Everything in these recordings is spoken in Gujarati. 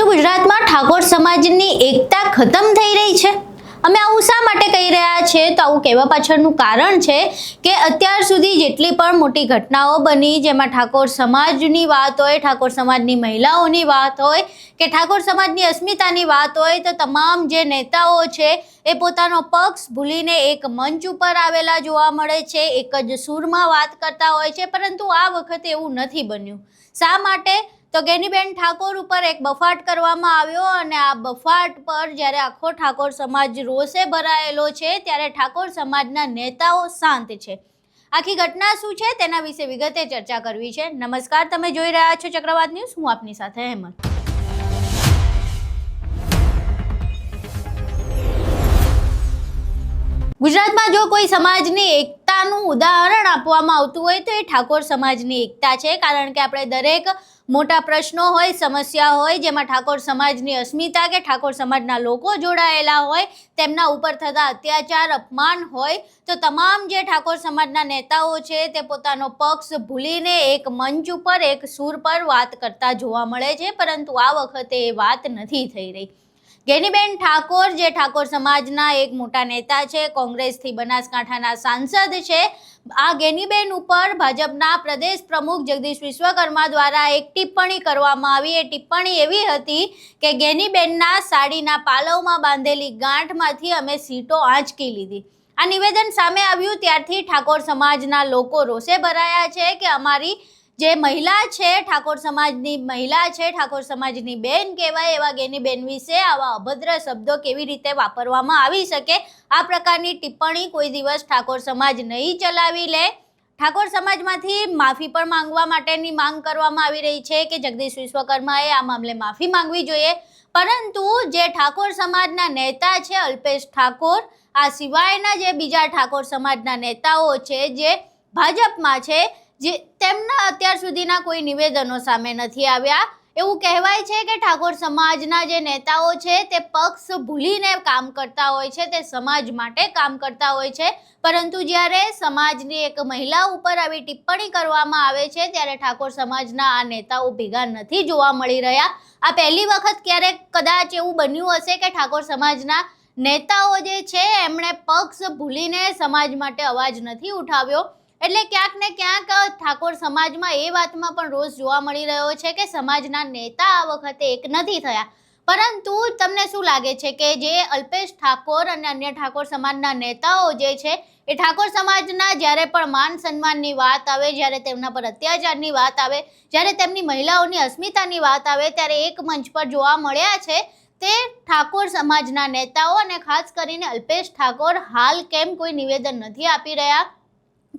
શું ગુજરાતમાં ઠાકોર સમાજની એકતા ખતમ થઈ રહી છે? અમે આવું શા માટે કહી રહ્યા છે? તો આવું કહેવા પાછળનું કારણ છે કે અત્યાર સુધી જેટલી પણ મોટી ઘટનાઓ બની, જેમાં ઠાકોર સમાજની વાત હોય, ઠાકોર સમાજની મહિલાઓની વાત હોય કે ઠાકોર સમાજની અસ્મિતાની વાત હોય, તો તમામ જે નેતાઓ છે એ પોતાનો પક્ષ ભૂલીને એક મંચ ઉપર આવેલા જોવા મળે છે, એક જ સૂરમાં વાત કરતા હોય છે. પરંતુ આ વખતે એવું નથી બન્યું. શા માટે? તો ગેનીબેન ઠાકોર ઉપર એક બફાટ કરવામાં આવ્યો અને આ બફાટ પર જ્યારે આખો ઠાકોર સમાજ રોષે ભરાયેલો છે, ત્યારે ઠાકોર સમાજના નેતાઓ શાંત છે. આખી ઘટના શું છે તેના વિશે વિગતે ચર્ચા કરવી છે. નમસ્કાર, તમે જોઈ રહ્યા છો ચક્રવાત ન્યૂઝ. હું આપની સાથે હેમંત. ગુજરાતમાં જો કોઈ સમાજની એકતાનું ઉદાહરણ આપવામાં આવતું હોય તો એ ઠાકોર સમાજની એકતા છે. કારણ કે આપણે દરેક મોટા પ્રશ્નો હોય, સમસ્યા હોય, જેમાં ઠાકોર સમાજની અસ્મિતા કે ઠાકોર સમાજના લોકો જોડાયેલા હોય, તેમના ઉપર થતા અત્યાચાર, અપમાન હોય, તો તમામ જે ઠાકોર સમાજના નેતાઓ છે તે પોતાનો પક્ષ ભૂલીને એક મંચ ઉપર, એક સૂર પર વાત કરતા જોવા મળે છે. પરંતુ આ વખતે એ વાત નથી થઈ રહી. ગેનીબેન ઠાકોર, જે ઠાકોર સમાજના એક મોટા નેતા છે, કોંગ્રેસથી બનાસકાંઠાના સાંસદ છે, આ ગેનીબેન ઉપર ભાજપના પ્રદેશ પ્રમુખ જગદીશ વિશ્વકર્મા દ્વારા એક ટિપ્પણી કરવામાં આવી. એ ટિપ્પણી એવી હતી કે ગેનીબેનના સાડીના પાલવમાં બાંધેલી ગાંઠમાંથી અમે સીટો આંચકી લીધી. આ નિવેદન સામે આવ્યું ત્યારથી ઠાકોર સમાજના લોકો રોષે ભરાયા છે કે અમારી જે મહિલા છે, ઠાકોર સમાજની મહિલા છે, ઠાકોર સમાજની બેન કહેવાય એવા ગેનીબેન વિશે આવા અભદ્ર શબ્દો કેવી રીતે વાપરવામાં આવી શકે? આ પ્રકારની ટિપ્પણી કોઈ દિવસ ઠાકોર સમાજ નહીં ચલાવી લે. ઠાકોર સમાજમાંથી માફી પણ માંગવા માટેની માંગ કરવામાં આવી રહી છે કે જગદીશ વિશ્વકર્માએ આ મામલે માફી માંગવી જોઈએ. પરંતુ જે ઠાકોર સમાજના નેતા છે અલ્પેશ ઠાકોર, આ સિવાયના જે બીજા ઠાકોર સમાજના નેતાઓ છે જે ભાજપમાં છે, જે તેમના અત્યાર સુધીના કોઈ નિવેદનો સામે નથી આવ્યા. એવું કહેવાય છે કે ઠાકોર સમાજના જે નેતાઓ છે તે પક્ષ ભૂલીને કામ કરતા હોય છે, તે સમાજ માટે કામ કરતા હોય છે. પરંતુ જ્યારે સમાજની એક મહિલા ઉપર આવી ટિપ્પણી કરવામાં આવે છે ત્યારે ઠાકોર સમાજના આ નેતાઓ ભેગા નથી જોવા મળી રહ્યા. આ પહેલી વખત ક્યારેક કદાચ એવું બન્યું હશે કે ઠાકોર સમાજના નેતાઓ જે છે એમણે પક્ષ ભૂલીને સમાજ માટે અવાજ નથી ઉઠાવ્યો. એટલે ક્યાંક ને ક્યાંક ઠાકોર સમાજમાં એ વાતમાં પણ રોષ જોવા મળી રહ્યો છે કે સમાજના નેતા આ વખતે એક નથી થયા. પરંતુ તમને શું લાગે છે કે જે અલ્પેશ ઠાકોર અને અન્ય ઠાકોર સમાજના નેતાઓ જે છે એ ઠાકોર સમાજના જ્યારે પણ માન સન્માનની વાત આવે, જ્યારે તેમના પર અત્યાચારની વાત આવે, જ્યારે તેમની મહિલાઓની અસ્મિતાની વાત આવે, ત્યારે એક મંચ પર જોવા મળ્યા છે તે ઠાકોર સમાજના નેતાઓ, અને ખાસ કરીને અલ્પેશ ઠાકોર હાલ કેમ કોઈ નિવેદન નથી આપી રહ્યા?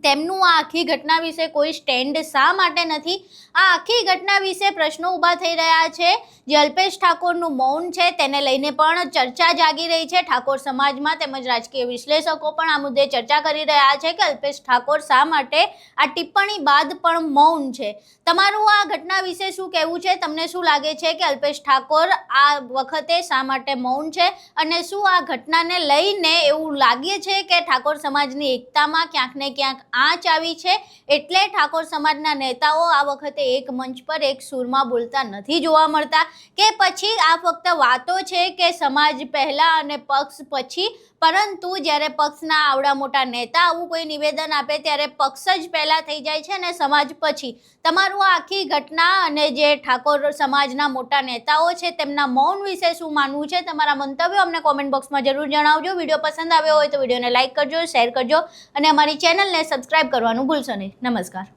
તેમનું આ આખી ઘટના વિશે કોઈ સ્ટેન્ડ શા માટે નથી? આ આખી ઘટના વિશે પ્રશ્નો ઊભા થઈ રહ્યા છે. જે અલ્પેશ ઠાકોરનું મૌન છે તેને લઈને પણ ચર્ચા જાગી રહી છે ઠાકોર સમાજમાં, તેમજ રાજકીય વિશ્લેષકો પણ આ મુદ્દે ચર્ચા કરી રહ્યા છે કે અલ્પેશ ઠાકોર શા માટે આ ટિપ્પણી બાદ પણ મૌન છે. તમારું આ ઘટના વિશે શું કહેવું છે? તમને શું લાગે છે કે અલ્પેશ ઠાકોર આ વખતે શા માટે મૌન છે? અને શું આ ઘટનાને લઈને એવું લાગે છે કે ઠાકોર સમાજની એકતામાં ક્યાંક ને ક્યાંક આંચ આવી છે, એટલે ઠાકોર સમાજના નેતાઓ આ વખતે એક મંચ પર એક સૂરમાં બોલતા નથી જોવા મળતા? કે પછી આ ફક્ત વાતો છે કે સમાજ પહેલા અને પક્ષ પછી, પરંતુ જ્યારે પક્ષના આવડા મોટા નેતા આવું કોઈ નિવેદન આપે ત્યારે પક્ષ જ પહેલા થઈ જાય છે અને સમાજ પછી? તમારું આ આખી ઘટના અને જે ઠાકોર સમાજના મોટા નેતાઓ છે તેમના મૌન વિશે શું માનવું છે? તમારા મંતવ્યો અમને કોમેન્ટ બોક્સમાં જરૂર જણાવજો. વિડીયો પસંદ આવ્યો હોય તો વિડીયોને લાઇક કરજો, શેર કરજો અને અમારી ચેનલને સબસ્ક્રાઇબ કરવાનું ભૂલશો નહીં. નમસ્કાર.